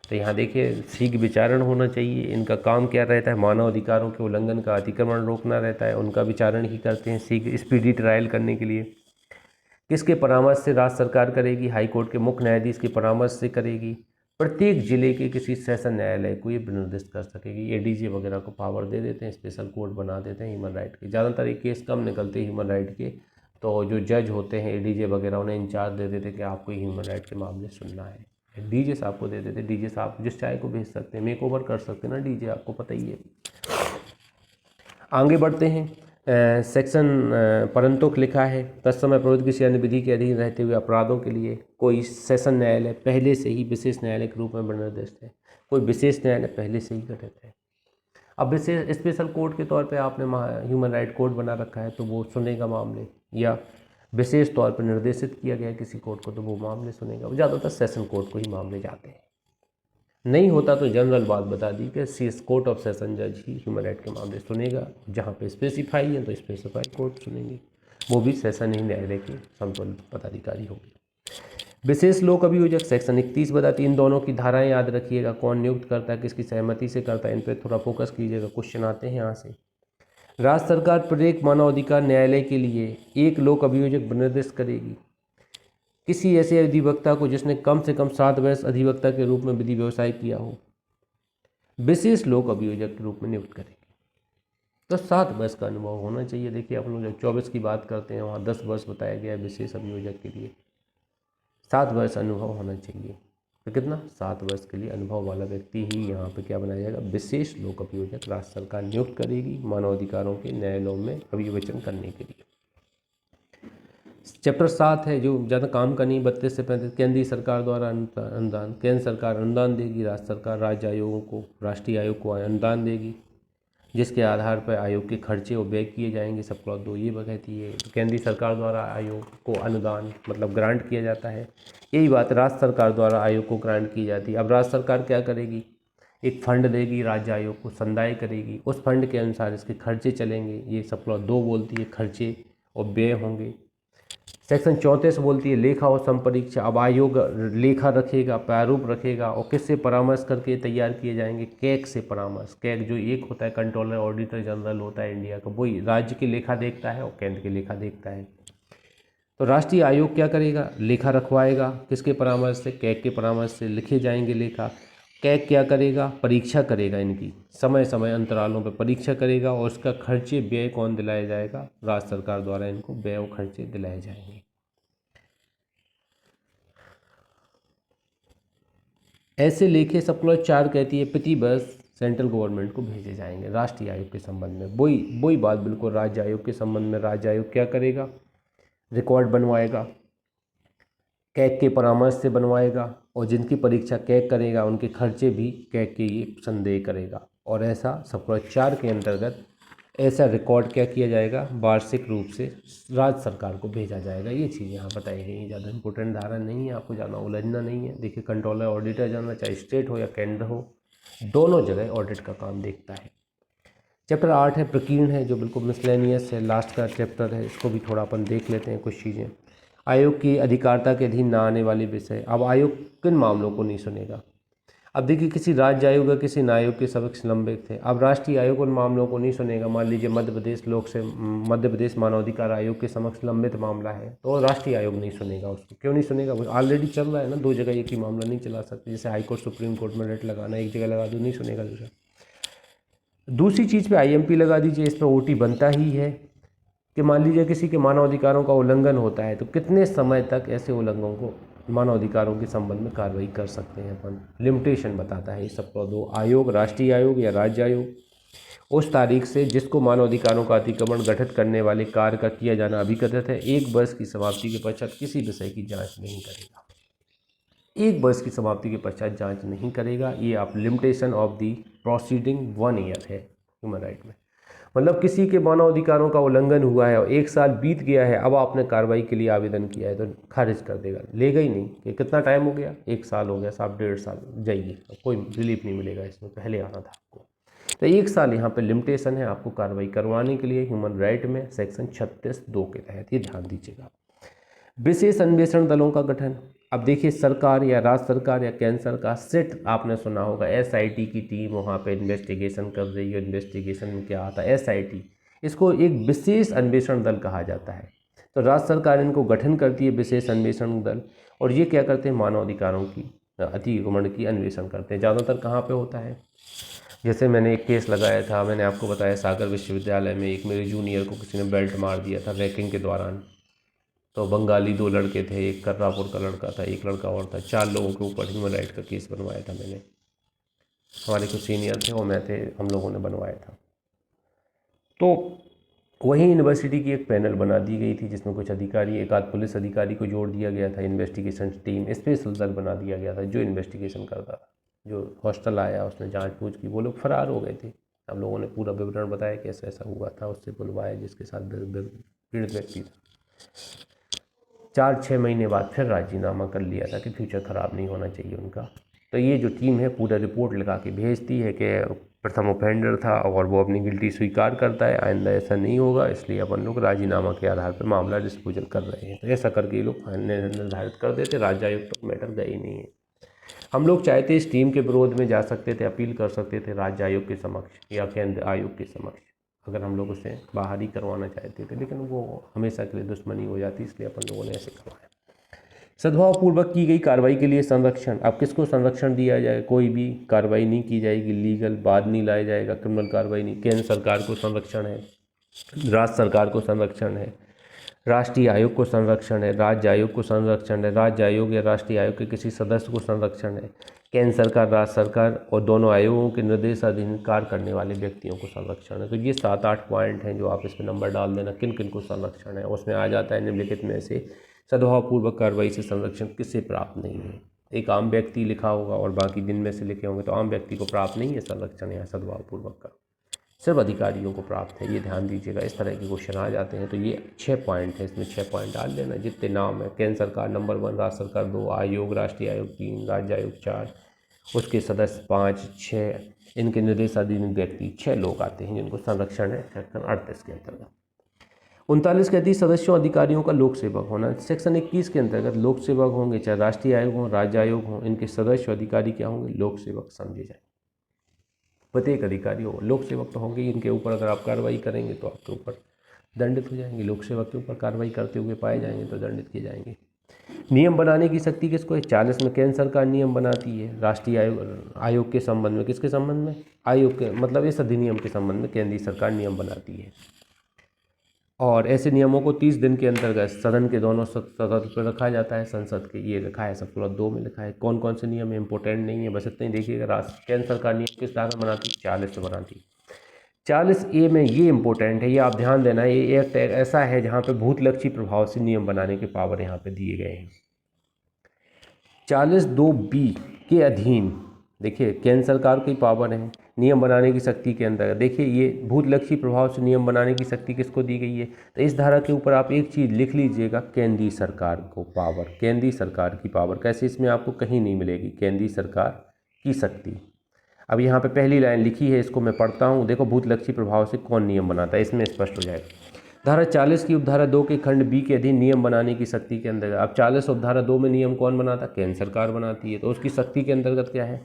तो यहाँ देखिए शीघ्र विचारण होना चाहिए। इनका काम क्या रहता है, मानव अधिकारों के उल्लंघन का अतिक्रमण रोकना रहता है, उनका विचारण ही करते हैं शीघ्र स्पीडी ट्रायल करने के लिए। किसके परामर्श से राज्य सरकार करेगी, हाई कोर्ट के मुख्य न्यायाधीश के परामर्श से करेगी। प्रत्येक जिले के किसी सेशन न्यायालय को ये निर्दिष्ट कर सकेगी। एडीजे वगैरह को पावर दे देते हैं, स्पेशल कोर्ट बना देते हैं ह्यूमन राइट के। ज़्यादातर ये केस कम निकलते हैं ह्यूमन राइट के, तो जो जज होते हैं एडीजे वगैरह उन्हें इंचार्ज दे देते कि आपको ह्यूमन राइट के मामले सुनना है। डीजे साहब को दे देते, डीजे साहब जिस चाहे को भेज सकते हैं, मेक ओवर कर सकते हैं ना डीजे, आपको पता ही है। आगे बढ़ते हैं। सेक्शन परंतुक लिखा है, तत्समय प्रवृत्ति किसी अन्य विधि के अधीन रहते हुए अपराधों के लिए कोई सेशन न्यायालय पहले से ही विशेष न्यायालय के रूप में निर्दिष्ट है। कोई विशेष न्यायालय पहले से ही गठित है। अब विशेष स्पेशल कोर्ट के तौर पे आपने ह्यूमन राइट कोर्ट बना रखा है तो वो सुनेगा मामले, या विशेष तौर पर निर्देशित किया गया किसी कोर्ट को तो वो मामले सुनेगा। वो ज़्यादातर सेशन कोर्ट को ही मामले जाते हैं। नहीं होता तो जनरल बात बता दी कि सीएस कोर्ट ऑफ सेशन जज ही ह्यूमन राइट के मामले सुनेगा। जहाँ पे स्पेसिफाई है तो स्पेसिफाई कोर्ट सुनेंगे, वो भी सेशन ही न्यायालय के समतुल्य पदाधिकारी होंगे। विशेष लोक अभियोजक सेक्शन 31 बताती, इन दोनों की धाराएं याद रखिएगा, कौन नियुक्त करता है, किसकी सहमति से करता है, इन पर थोड़ा फोकस कीजिएगा, क्वेश्चन आते हैं यहाँ से। राज्य सरकार प्रत्येक मानवाधिकार न्यायालय के लिए एक लोक अभियोजक निर्दिष्ट करेगी। किसी ऐसे अधिवक्ता को जिसने कम से कम 7 वर्ष अधिवक्ता के रूप में विधि व्यवसाय किया हो, विशेष लोक अभियोजक के रूप में नियुक्त करेगी। तो 7 वर्ष का अनुभव होना चाहिए। देखिए आप लोग जब 24 की बात करते हैं वहाँ 10 वर्ष बताया गया है विशेष अभियोजक के लिए। 7 वर्ष अनुभव होना चाहिए। तो कितना, 7 वर्ष के लिए अनुभव वाला व्यक्ति ही यहाँ पे क्या बनाया जाएगा, विशेष लोक अभियोजक राज्य सरकार नियुक्त करेगी मानवाधिकारों के न्यायालयों में अभियोजन करने के लिए। चैप्टर 7 है जो ज़्यादा काम का नहीं, 32 से 35, केंद्रीय सरकार द्वारा अनुदान। केंद्र सरकार अनुदान देगी, राज्य सरकार राज्य आयोगों को, राष्ट्रीय आयोग को अनुदान देगी, जिसके आधार पर आयोग के खर्चे और व्यय किए जाएंगे। सब क्लॉज 2 ये कहती है। तो केंद्रीय सरकार द्वारा आयोग को अनुदान मतलब ग्रांट किया जाता है। यही बात राज्य सरकार द्वारा आयोग को ग्रांट की जाती है। अब राज्य सरकार क्या करेगी, एक फंड देगी राज्य आयोग को, संदाय करेगी, उस फंड के अनुसार इसके खर्चे चलेंगे। ये सब क्लॉज 2 बोलती है खर्चे और व्यय होंगे। सेक्शन 34 बोलती है लेखा और संपरीक्षा। अब आयोग लेखा रखेगा, प्रारूप रखेगा और किससे परामर्श करके तैयार किए जाएंगे, कैग से परामर्श। कैग जो एक होता है कंट्रोलर ऑडिटर जनरल होता है इंडिया का, वही राज्य की लेखा देखता है और केंद्र की लेखा देखता है। तो राष्ट्रीय आयोग क्या करेगा, लेखा रखवाएगा, किसके परामर्श से, कैग के परामर्श से लिखे जाएंगे लेखा। कैग क्या करेगा, परीक्षा करेगा, इनकी समय समय अंतरालों पर परीक्षा करेगा और उसका खर्चे व्यय कौन दिलाया जाएगा, राज्य सरकार द्वारा इनको व्यय और खर्चे दिलाए जाएंगे। ऐसे लेखे सब क्लॉज 4 कहती है प्रति वर्ष सेंट्रल गवर्नमेंट को भेजे जाएंगे राष्ट्रीय आयोग के संबंध में। वही बात बिल्कुल राज्य आयोग के संबंध में। राज्य आयोग क्या करेगा, रिकॉर्ड बनवाएगा, कैग के परामर्श से बनवाएगा और जिनकी परीक्षा कैग करेगा उनके खर्चे भी कैग के ये संदेह करेगा। और ऐसा सब क्लॉज 4 के अंतर्गत ऐसा रिकॉर्ड क्या किया जाएगा, वार्षिक रूप से राज्य सरकार को भेजा जाएगा। ये चीज़ यहाँ बताई गई है, ज़्यादा इंपॉर्टेंट धारा नहीं है, आपको ज़्यादा उलझना नहीं है। देखिए कंट्रोलर ऑडिटर जनरल चाहे स्टेट हो या केंद्र हो, दोनों जगह ऑडिट का काम देखता है। चैप्टर 8 है प्रकीर्ण है, जो बिल्कुल मिसलेनियस है, लास्ट का चैप्टर है। इसको भी थोड़ा अपन देख लेते हैं कुछ चीज़ें। आयोग की अधिकारिता के अधीन न आने वाले विषय। अब आयोग किन मामलों को नहीं सुनेगा। अब देखिए किसी राज्य आयोग या किसी न्यायायोग के समक्ष लंबित थे, अब राष्ट्रीय आयोग उन मामलों को नहीं सुनेगा। मान लीजिए मध्य प्रदेश मानवाधिकार आयोग के समक्ष लंबित मामला है तो राष्ट्रीय आयोग नहीं सुनेगा उसको। क्यों नहीं सुनेगा, वो ऑलरेडी चल रहा है ना, 2 जगह एक ही मामला नहीं चला सकते। जैसे हाई कोर्ट सुप्रीम कोर्ट में रेट लगाना, एक जगह लगा दो, नहीं सुनेगा दूसरा। दूसरी चीज़ पे आईएमपी लगा दीजिए, इस पर ओटी बनता ही है कि मान लीजिए किसी के मानवाधिकारों का उल्लंघन होता है तो कितने समय तक ऐसे उल्लंघनों को मानवाधिकारों के संबंध में कार्रवाई कर सकते हैं अपन, लिमिटेशन बताता है ये सब। दो आयोग, राष्ट्रीय आयोग या राज्य आयोग उस तारीख से जिसको मानवाधिकारों का अतिक्रमण गठित करने वाले कार्य का किया जाना अभिकथित है, 1 वर्ष की समाप्ति के पश्चात किसी विषय की जांच नहीं करेगा। 1 वर्ष की समाप्ति के पश्चात जांच नहीं करेगा। ये आप limitation of the proceeding 1 year है ह्यूमन राइट में। मतलब किसी के मानवाधिकारों का उल्लंघन हुआ है और 1 साल बीत गया है, अब आपने कार्रवाई के लिए आवेदन किया है तो खारिज कर देगा, लेगा ही नहीं कि कितना टाइम हो गया, 1 साल हो गया साहब, 1.5 साल जाइए, कोई रिलीफ नहीं मिलेगा, इसमें पहले आना था आपको। तो 1 साल यहाँ पे लिमिटेशन है आपको कार्रवाई करवाने के लिए ह्यूमन राइट में सेक्शन 36(2) के तहत, ये ध्यान दीजिएगा। विशेष अन्वेषण दलों का गठन। अब देखिए सरकार या राज्य सरकार या केंद्र सरकार, सिट आपने सुना होगा, एसआईटी की टीम वहाँ पे इन्वेस्टिगेशन कर रही है। इन्वेस्टिगेशन में क्या आता है, एसआईटी, इसको एक विशेष अन्वेषण दल कहा जाता है। तो राज्य सरकार इनको गठन करती है विशेष अन्वेषण दल, और ये क्या करते हैं, मानवाधिकारों की अतिक्रमण की अन्वेषण करते हैं। ज़्यादातर कहाँ पे होता है, जैसे मैंने एक केस लगाया था, मैंने आपको बताया सागर विश्वविद्यालय में एक मेरे जूनियर को किसी ने बेल्ट मार दिया था रैगिंग के दौरान। तो बंगाली 2 लड़के थे, एक कर्रापुर का लड़का था, एक लड़का और था, 4 लोगों के ऊपर ह्यूमन राइट का केस बनवाया था मैंने। हमारे कुछ सीनियर थे और मैं थे, हम लोगों ने बनवाया था। तो वहीं यूनिवर्सिटी की एक पैनल बना दी गई थी जिसमें कुछ अधिकारी, एक आध पुलिस अधिकारी को जोड़ दिया गया था। इन्वेस्टिगेशन टीम, स्पेशल दल बना दिया गया था जो इन्वेस्टिगेशन करता था। जो हॉस्टल आया उसने जांच पूछ की, वो लोग फरार हो गए थे। हम लोगों ने पूरा विवरण बताया कि ऐसा ऐसा हुआ था, उससे बुलवाया जिसके साथ पीड़ित व्यक्ति था। 4-6 महीने बाद फिर राजीनामा कर लिया था कि फ्यूचर ख़राब नहीं होना चाहिए उनका। तो ये जो टीम है पूरा रिपोर्ट लगा के भेजती है कि प्रथम ऑफेंडर था और वो अपनी गिल्टी स्वीकार करता है, आइंदा ऐसा नहीं होगा, इसलिए अपन लोग राजीनामा के आधार पर मामला डिस्पोजल कर रहे हैं। तो ऐसा करके ये लोग निर्धारित कर देते। राज्य आयोग तक मैटर गए ही नहीं है। हम लोग चाहते इस टीम के विरोध में जा सकते थे, अपील कर सकते थे राज्य आयोग के समक्ष या केंद्र आयोग के समक्ष, अगर हम लोग उसे बाहर ही करवाना चाहते थे, लेकिन वो हमेशा के लिए दुश्मनी हो जाती, इसलिए अपन लोगों ने ऐसे करवाया। सद्भावपूर्वक की गई कार्रवाई के लिए संरक्षण। अब किसको संरक्षण दिया जाए, कोई भी कार्रवाई नहीं की जाएगी, लीगल बाद नहीं लाया जाएगा, क्रिमिनल कार्रवाई नहीं। केंद्र सरकार को संरक्षण है, राज्य सरकार को संरक्षण है, राष्ट्रीय आयोग को संरक्षण है, राज्य आयोग को संरक्षण है, राज्य आयोग या राष्ट्रीय आयोग के किसी सदस्य को संरक्षण है, केंद्र सरकार, राज्य सरकार और दोनों आयोगों के निर्देशाधीन कार्य करने वाले व्यक्तियों को संरक्षण है। तो ये 7-8 पॉइंट हैं जो आप इस पर नंबर डाल देना, किन किन को संरक्षण है। उसमें आ जाता है निम्नलिखित में से सद्भावपूर्वक कार्रवाई से संरक्षण किसे प्राप्त नहीं है। एक आम व्यक्ति लिखा होगा और बाकी दिन में से लिखे होंगे, तो आम व्यक्ति को प्राप्त नहीं है संरक्षण या सद्भावपूर्वक का, सिर्फ अधिकारियों को प्राप्त है। ये ध्यान दीजिएगा, इस तरह के क्वेश्चन आ जाते हैं। तो ये 6 पॉइंट है, इसमें 6 पॉइंट डाल देना। जितने नाम है, केंद्र सरकार नंबर 1, राज्य सरकार 2, आयोग राष्ट्रीय आयोग 3, राज्य आयोग 4, उसके सदस्य 5, 6, इनके निर्देशाधीन व्यक्ति 6 लोग आते हैं जिनको संरक्षण है सेक्शन 38 के अंतर्गत। 39 कहती है सदस्यों अधिकारियों का लोक सेवक होना। सेक्शन 21 के अंतर्गत लोक सेवक होंगे, चाहे राष्ट्रीय आयोग हो, राज्य आयोग हो, इनके सदस्य अधिकारी क्या होंगे, लोक सेवक समझे जाए। प्रत्येक अधिकारी हो, लोक सेवक तो होंगे, इनके ऊपर अगर आप कार्रवाई करेंगे तो आपके ऊपर दंडित हो जाएंगे। लोक सेवक के ऊपर कार्रवाई करते हुए पाए जाएंगे तो दंडित किए जाएंगे। नियम बनाने की शक्ति किसको है, 40 में केंद्र सरकार नियम बनाती है। राष्ट्रीय आयोग के संबंध में, किसके संबंध में, आयोग के मतलब इस अधिनियम के संबंध में केंद्रीय सरकार नियम बनाती है। और ऐसे नियमों को 30 दिन के अंतर्गत सदन के दोनों सदन पर रखा जाता है, संसद के। ये लिखा है, सब 2 में लिखा है कौन कौन से नियम इम्पोर्टेंट नहीं है, बस इतना ही देखिएगा। केंद्र सरकार नियम किस धारा बनाती है, 40 से बनाती है। 40A में ये इम्पोर्टेंट है, ये आप ध्यान देना है। ये एक ऐसा है जहाँ पे भूतलक्षी प्रभाव से नियम बनाने के पावर यहाँ पे दिए गए हैं। 40(2)B के अधीन देखिए केंद्र सरकार की पावर है नियम बनाने की शक्ति के अंदर। देखिए ये भूतलक्षी प्रभाव से नियम बनाने की शक्ति किसको दी गई है, तो इस धारा के ऊपर आप एक चीज़ लिख लीजिएगा, केंद्रीय सरकार को पावर, केंद्रीय सरकार की पावर। कैसे, इसमें आपको कहीं नहीं मिलेगी, केंद्रीय सरकार की शक्ति। अब यहाँ पे पहली लाइन लिखी है, इसको मैं पढ़ता हूँ, देखो भूतलक्षी प्रभाव से कौन नियम बनाता है, इसमें स्पष्ट हो जाएगा। धारा 40 की उपधारा 2 के खंड बी के अधीन नियम बनाने की शक्ति के अंतर्गत। अब 40 उपधारा 2 में नियम कौन बनाता, केंद्र सरकार बनाती है। तो उसकी शक्ति के अंतर्गत क्या है,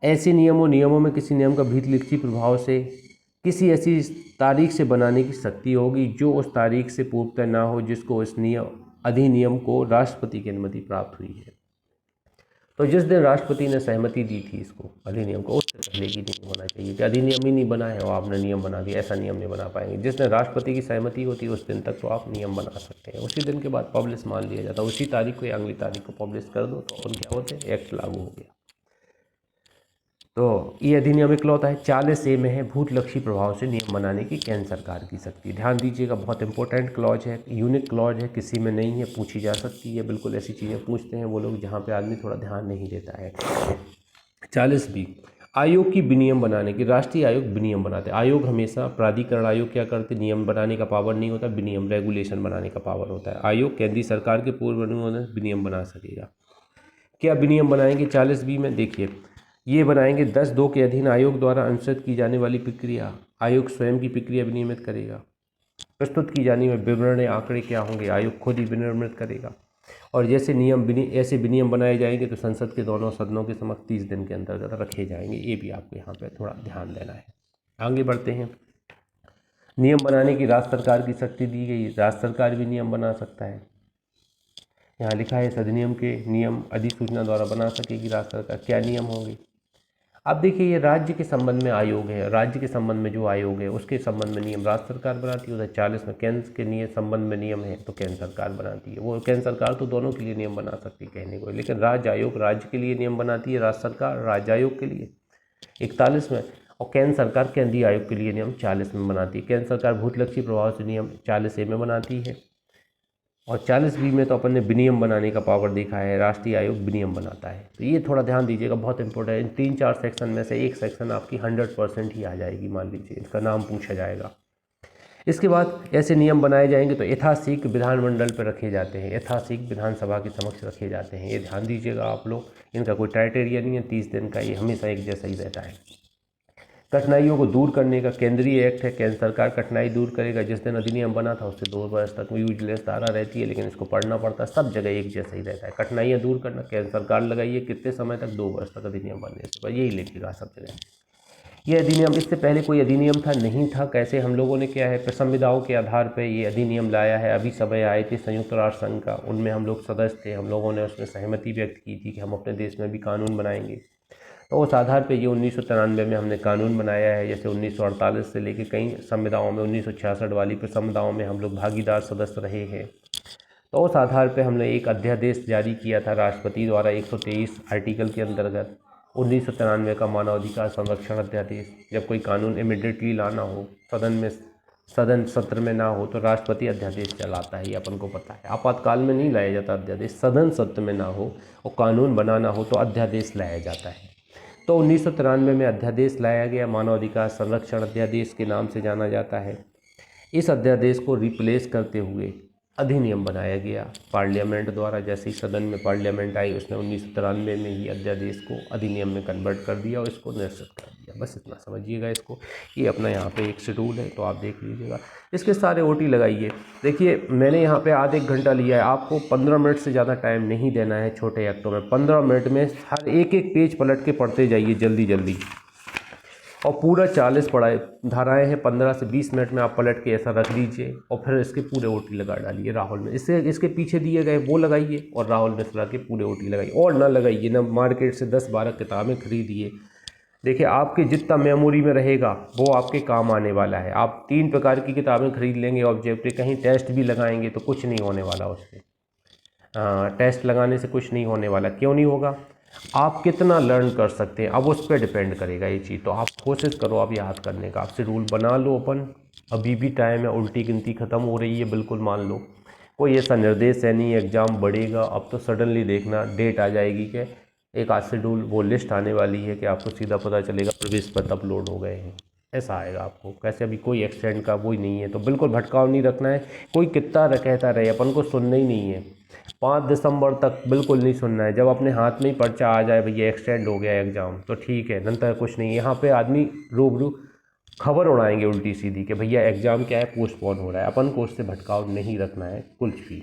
ऐसे नियमों में किसी नियम का भूतलक्षी प्रभाव से किसी ऐसी तारीख से बनाने की शक्ति होगी जो उस तारीख से पूर्वतः ना हो, जिसको इस अधिनियम को राष्ट्रपति की अनुमति प्राप्त हुई है। तो जिस दिन राष्ट्रपति ने सहमति दी थी इसको अधिनियम को, उस उससे पहले की नहीं होना चाहिए कि अधिनियम ही नहीं बना है और आपने नियम बना दिया। ऐसा नियम नहीं बना पाएंगे। जिस दिन राष्ट्रपति की सहमति होती है उस दिन तक तो आप नियम बना सकते हैं, उसी दिन के बाद पब्लिश मान लिया जाता है। उसी तारीख को या अगली तारीख को पब्लिश कर दो तो अपन क्या होते हैं, एक्ट लागू हो गया। तो ये अधिनियम इकलौता है 40A में है भूतलक्षी प्रभाव से नियम बनाने की केंद्र सरकार की शक्ति। ध्यान दीजिएगा, बहुत इंपॉर्टेंट क्लॉज है, यूनिक क्लॉज है, किसी में नहीं है, पूछी जा सकती है। बिल्कुल ऐसी चीज़ें पूछते हैं वो लोग जहाँ पे आदमी थोड़ा ध्यान नहीं देता है। 40B, आयोग की विनियम बनाने की, राष्ट्रीय आयोग विनियम बनाते हैं। आयोग हमेशा, प्राधिकरण आयोग क्या करते, नियम बनाने का पावर नहीं होता, विनियम रेगुलेशन बनाने का पावर होता है। आयोग केंद्रीय सरकार के पूर्व अनुमोदन विनियम बना सकेगा। क्या विनियम बनाएंगे 40B में, देखिए ये बनाएंगे 10(2) के अधीन आयोग द्वारा अनुसृत की जाने वाली प्रक्रिया, आयोग स्वयं की प्रक्रिया विनियमित करेगा। प्रस्तुत की जाने में विवरण आंकड़े क्या होंगे, आयोग खुद ही विनियमित करेगा। और जैसे ऐसे विनियम बनाए जाएंगे तो संसद के दोनों सदनों के समक्ष 30 दिन के अंतर्गत रखे जाएंगे। ये भी आपको यहाँ पे थोड़ा ध्यान देना है। आगे बढ़ते हैं। नियम बनाने की राज्य सरकार की शक्ति दी गई, राज्य सरकार भी नियम बना सकता है। यहाँ लिखा है इस अधिनियम के नियम अधिसूचना द्वारा बना सकेगी राज्य सरकार। क्या नियम होंगे, अब देखिए ये राज्य के संबंध में आयोग है, राज्य के संबंध में जो आयोग है उसके संबंध में नियम राज्य सरकार बनाती है। उधर 40 में केंद्र के नियम संबंध में नियम है तो केंद्र सरकार बनाती है। वो केंद्र सरकार तो दोनों के लिए नियम बना सकती है कहने को, लेकिन राज्य आयोग राज्य के लिए नियम बनाती है, राज्य सरकार राज्य आयोग के लिए 41 में, और केंद्र सरकार केंद्रीय आयोग के लिए नियम 40 में बनाती है। केंद्र सरकार भूतलक्षी प्रभाव से नियम 40A में बनाती है। और 40B में तो अपन ने विनियम बनाने का पावर देखा है, राष्ट्रीय आयोग विनियम बनाता है। तो ये थोड़ा ध्यान दीजिएगा, बहुत इंपॉर्टेंट है। इन 3-4 सेक्शन में से एक सेक्शन आपकी 100% ही आ जाएगी, मान लीजिए इसका नाम पूछा जाएगा। इसके बाद ऐसे नियम बनाए जाएंगे तो ऐतिहासिक विधानमंडल पर रखे जाते हैं, ऐतिहासिक विधानसभा के समक्ष रखे जाते हैं। ये ध्यान दीजिएगा आप लोग, इनका कोई क्राइटेरिया नहीं है 30 दिन का, ये हमेशा एक जैसा ही रहता है। कठिनाइयों को दूर करने का केंद्रीय एक्ट है, केंद्र सरकार कठिनाई दूर करेगा। जिस दिन अधिनियम बना था उससे 2 वर्ष तक यूजलेस धारा रहती है, लेकिन इसको पढ़ना पड़ता है, सब जगह एक जैसा ही रहता है। कठिनाइयाँ दूर करना केंद्र सरकार लगाइए, कितने समय तक, 2 वर्ष तक अधिनियम बनने से, यही लिखेगा सब जगह। ये अधिनियम, इससे पहले कोई अधिनियम था नहीं था। कैसे हम लोगों ने क्या है, संविधाओं के आधार पर ये अधिनियम लाया है। अभी समय आए थे संयुक्त राष्ट्र संघ का, उनमें हम लोग सदस्य थे, हम लोगों ने उसमें सहमति व्यक्त की थी कि हम अपने देश में भी कानून बनाएंगे। तो उस आधार पे ये 1993 में हमने कानून बनाया है। जैसे 1948 से लेके कई संविधाओं में, 1966 वाली पे संविधाओं में हम लोग भागीदार सदस्य रहे हैं। तो उस आधार पे हमने एक अध्यादेश जारी किया था राष्ट्रपति द्वारा 123 आर्टिकल के अंतर्गत, 1993 का मानवाधिकार संरक्षण अध्यादेश। जब कोई कानून इमिडिएटली लाना हो, सदन सत्र में ना हो, तो राष्ट्रपति अध्यादेश चलाता है, ये अपन को पता है। आपातकाल में नहीं लाया जाता अध्यादेश, सदन सत्र में ना हो और कानून बनाना हो तो अध्यादेश लाया जाता है। तो 1993 में अध्यादेश लाया गया, मानवाधिकार संरक्षण अध्यादेश के नाम से जाना जाता है। इस अध्यादेश को रिप्लेस करते हुए अधिनियम बनाया गया पार्लियामेंट द्वारा। जैसे ही सदन में पार्लियामेंट आई, उसने 1993 में ही अध्यादेश को अधिनियम में कन्वर्ट कर दिया और इसको निरस्त कर दिया। बस इतना समझिएगा इसको, ये अपना यहाँ पे एक शेड्यूल है तो आप देख लीजिएगा। इसके सारे OT लगाइए। देखिए मैंने यहाँ पे आधे एक घंटा लिया है, आपको 15 मिनट से ज़्यादा टाइम नहीं देना है छोटे एक्टों में। 15 मिनट में हर एक पेज पलट के पढ़ते जाइए जल्दी जल्दी, और पूरा 40 पढ़ाए धाराएं हैं, 15 से 20 मिनट में आप पलट के ऐसा रख दीजिए और फिर इसके पूरे OT लगा डालिए राहुल में। इसके पीछे दिए गए वो लगाइए और राहुल मिश्रा के पूरे OT लगाइए, और ना लगाइए ना मार्केट से 10-12 किताबें खरीदिए। देखिए आपके जितना मेमोरी में रहेगा वो आपके काम आने वाला है। आप 3 प्रकार की किताबें खरीद लेंगे ऑब्जेक्टिव, कहीं टेस्ट भी लगाएंगे तो कुछ नहीं होने वाला उससे। टेस्ट लगाने से कुछ नहीं होने वाला। क्यों नहीं होगा, आप कितना लर्न कर सकते हैं अब उस पर डिपेंड करेगा ये चीज़। तो आप कोशिश करो अब याद करने का, आपसे रूल बना लो अपन, अभी भी टाइम है, उल्टी गिनती ख़त्म हो रही है, बिल्कुल मान लो। कोई ऐसा निर्देश है नहीं एग्ज़ाम बढ़ेगा, अब तो सडनली देखना डेट आ जाएगी कि एक आज शेड्यूल वो लिस्ट आने वाली है कि आपको सीधा पता चलेगा प्रवेश पत्र अपलोड हो गए हैं, ऐसा आएगा आपको। कैसे अभी कोई एक्सटेंड का वो ही नहीं है, तो बिल्कुल भटकाव नहीं रखना है। कोई कितना कहता रहे, अपन को सुनना ही नहीं है। 5 दिसंबर तक बिल्कुल नहीं सुनना है। जब अपने हाथ में ही पर्चा आ जाए भैया एक्सटेंड हो गया एग्ज़ाम, तो ठीक है, नंतर कुछ नहीं। यहाँ पे आदमी रूबरू खबर उड़ाएंगे उल्टी सीधी कि भैया एग्ज़ाम क्या है, पोस्टपोन हो रहा है। अपन को उससे भटकाव नहीं रखना है कुछ भी।